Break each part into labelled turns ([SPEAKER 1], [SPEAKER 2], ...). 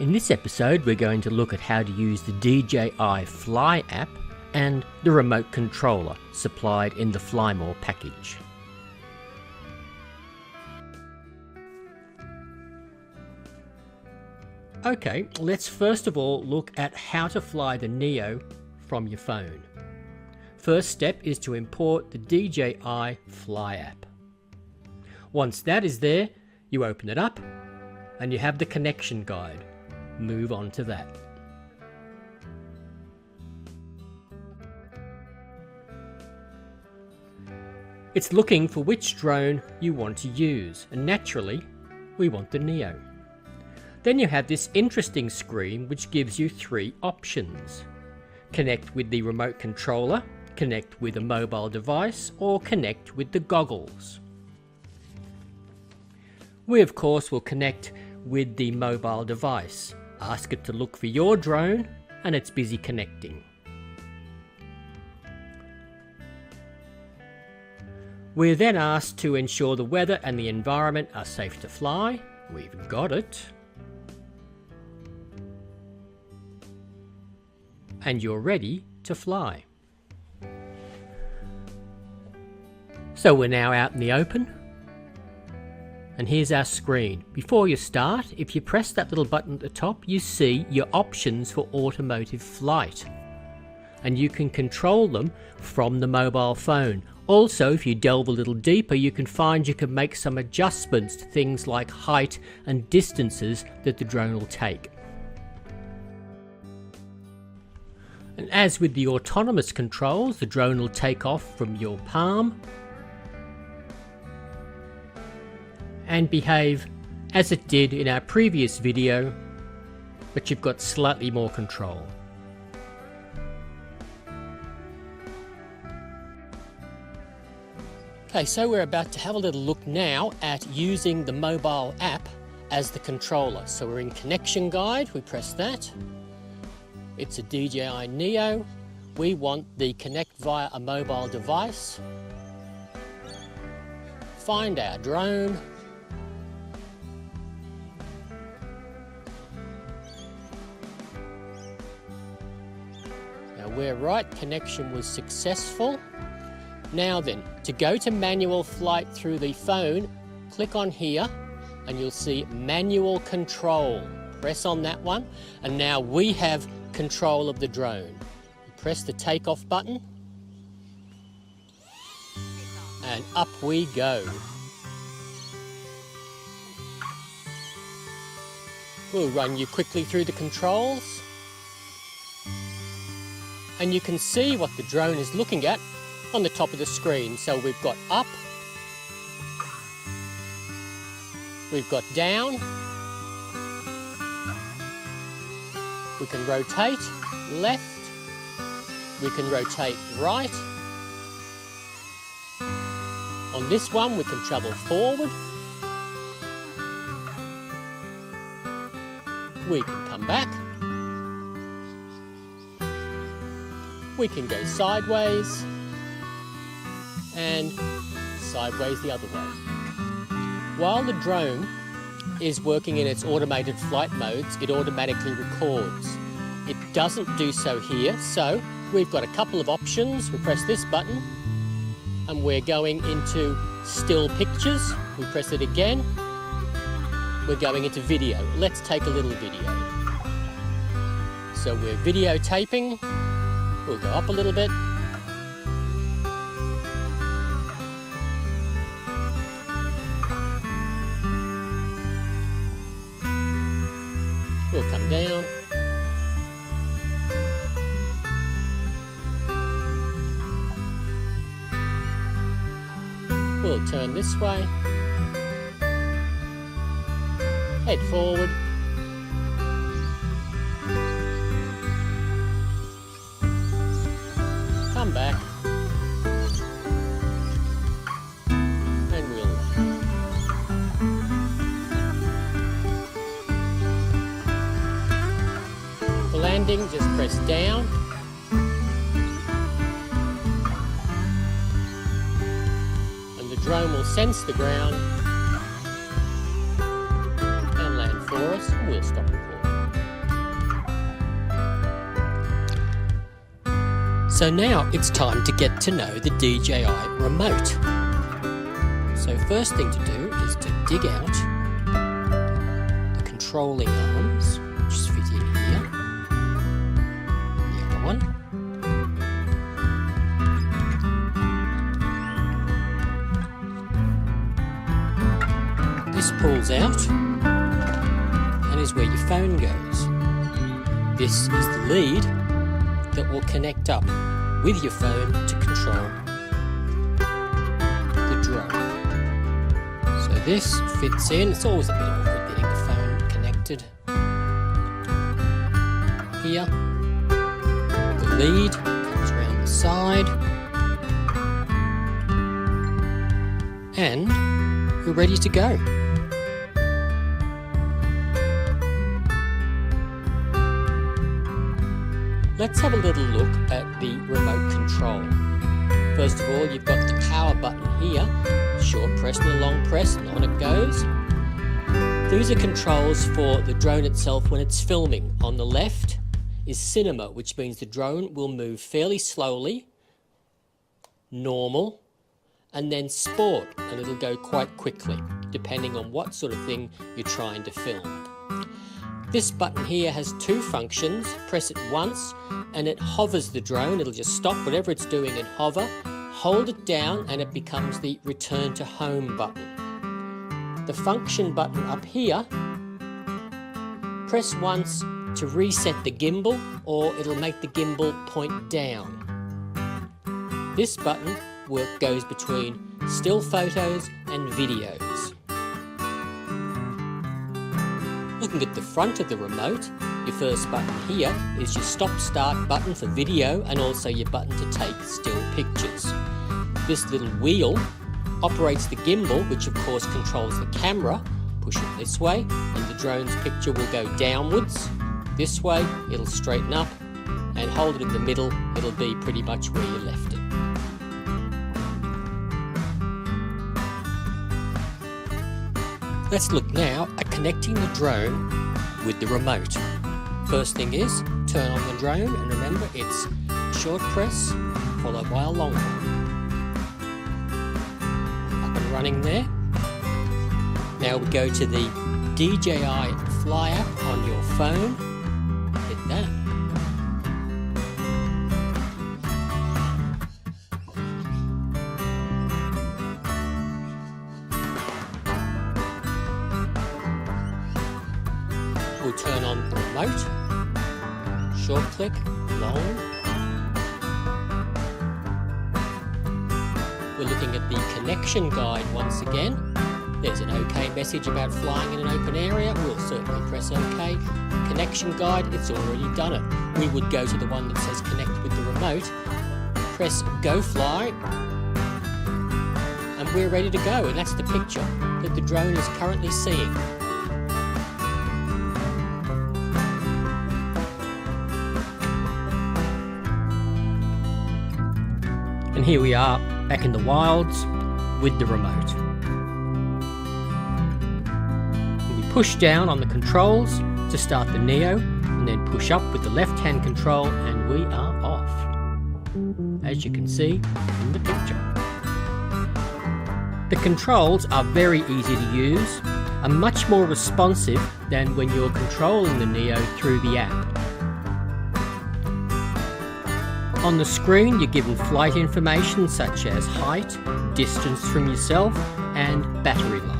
[SPEAKER 1] In this episode, we're going to look at how to use the DJI Fly app and the remote controller supplied in the Fly More package. Okay, let's first of all look at how to fly the Neo from your phone. First step is to import the DJI Fly app. Once that is there, you open it up and you have the connection guide. Move on to that. It's looking for which drone you want to use, and naturally, we want the Neo. Then you have this interesting screen which gives you three options. Connect with the remote controller, connect with a mobile device, or connect with the goggles. We of course will connect with the mobile device. Ask it to look for your drone and it's busy connecting. We're then asked to ensure the weather and the environment are safe to fly. We've got it. And you're ready to fly. So we're now out in the open. And here's our screen. Before you start, if you press that little button at the top, you see your options for automotive flight. And you can control them from the mobile phone. Also, if you delve a little deeper, you can make some adjustments to things like height and distances that the drone will take. And as with the autonomous controls, the drone will take off from your palm and behave as it did in our previous video, but you've got slightly more control. Okay, so we're about to have a little look now at using the mobile app as the controller. So we're in connection guide, we press that. It's a DJI Neo. We want the connect via a mobile device. Find our drone. We're right, connection was successful. Now then, to go to manual flight through the phone, click on here and you'll see manual control. Press on that one and now we have control of the drone. Press the takeoff button and up we go. We'll run you quickly through the controls. And you can see what the drone is looking at on the top of the screen. So we've got up, we've got down, we can rotate left, we can rotate right. On this one we can travel forward, we can come back. We can go sideways and sideways the other way. While the drone is working in its automated flight modes, it automatically records. It doesn't do so here, so we've got a couple of options. We press this button and we're going into still pictures. We press it again. We're going into video. Let's take a little video. So we're videotaping. We'll go up a little bit. We'll come down. We'll turn this way. Head forward. Come back. And we'll for landing, just press down. And the drone will sense the ground and land for us, and we'll stop recording. So now it's time to get to know the DJI remote. So first thing to do is to dig out the controlling arms, which just fit in here. The other one. This pulls out and is where your phone goes. This is the lead that will connect up with your phone to control the drone. So this fits in. It's always a bit awkward getting the phone connected. Here, the lead comes around the side, and we're ready to go. Let's have a little look at the remote control. First of all, you've got the power button here, short press and a long press, and on it goes. These are controls for the drone itself when it's filming. On the left is cinema, which means the drone will move fairly slowly, normal, and then sport, and it'll go quite quickly, depending on what sort of thing you're trying to film. This button here has two functions. Press it once and it hovers the drone. It'll just stop whatever it's doing and hover. Hold it down and it becomes the return to home button. The function button up here, press once to reset the gimbal, or it'll make the gimbal point down. This button goes between still photos and videos. Looking at the front of the remote, your first button here is your stop-start button for video and also your button to take still pictures. This little wheel operates the gimbal, which of course controls the camera. Push it this way and the drone's picture will go downwards. This way it'll straighten up, and hold it in the middle, it'll be pretty much where you left it. Let's look now at connecting the drone with the remote. First thing is, turn on the drone, and remember it's a short press followed by a long one. Up and running there. Now we go to the DJI Fly app on your phone. Hit that. We'll turn on the remote, short click, long. We're looking at the connection guide once again. There's an OK message about flying in an open area. We'll certainly press OK. Connection guide, it's already done it. We would go to the one that says connect with the remote, press Go Fly, and we're ready to go. And that's the picture that the drone is currently seeing. And here we are back in the wilds with the remote. We push down on the controls to start the Neo, and then push up with the left-hand control, and we are off, as you can see in the picture. The controls are very easy to use and much more responsive than when you're controlling the Neo through the app. On the screen you're given flight information such as height, distance from yourself, and battery life.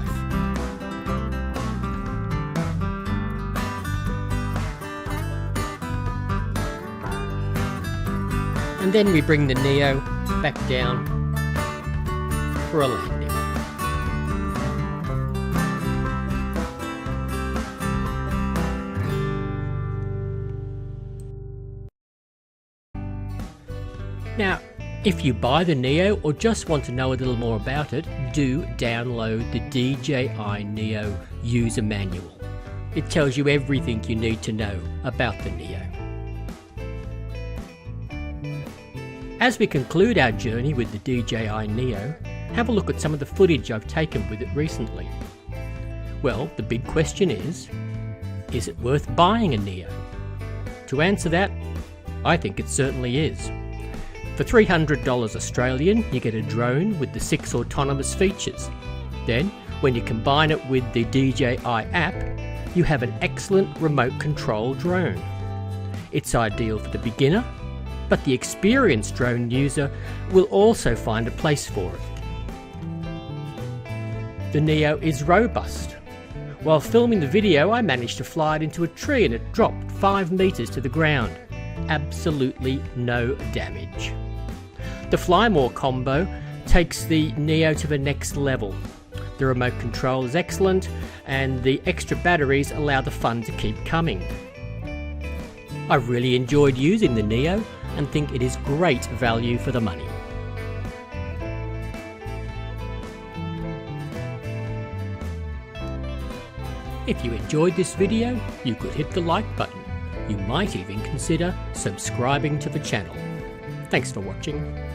[SPEAKER 1] And then we bring the Neo back down for a landing. Now, if you buy the Neo or just want to know a little more about it, do download the DJI Neo user manual. It tells you everything you need to know about the Neo. As we conclude our journey with the DJI Neo, have a look at some of the footage I've taken with it recently. Well, the big question is it worth buying a Neo? To answer that, I think it certainly is. For $300 Australian, you get a drone with the 6 autonomous features. Then, when you combine it with the DJI app, you have an excellent remote control drone. It's ideal for the beginner, but the experienced drone user will also find a place for it. The Neo is robust. While filming the video, I managed to fly it into a tree and it dropped 5 meters to the ground. Absolutely no damage. The Fly More combo takes the Neo to the next level. The remote control is excellent and the extra batteries allow the fun to keep coming. I really enjoyed using the Neo and think it is great value for the money. If you enjoyed this video, you could hit the like button. You might even consider subscribing to the channel. Thanks for watching.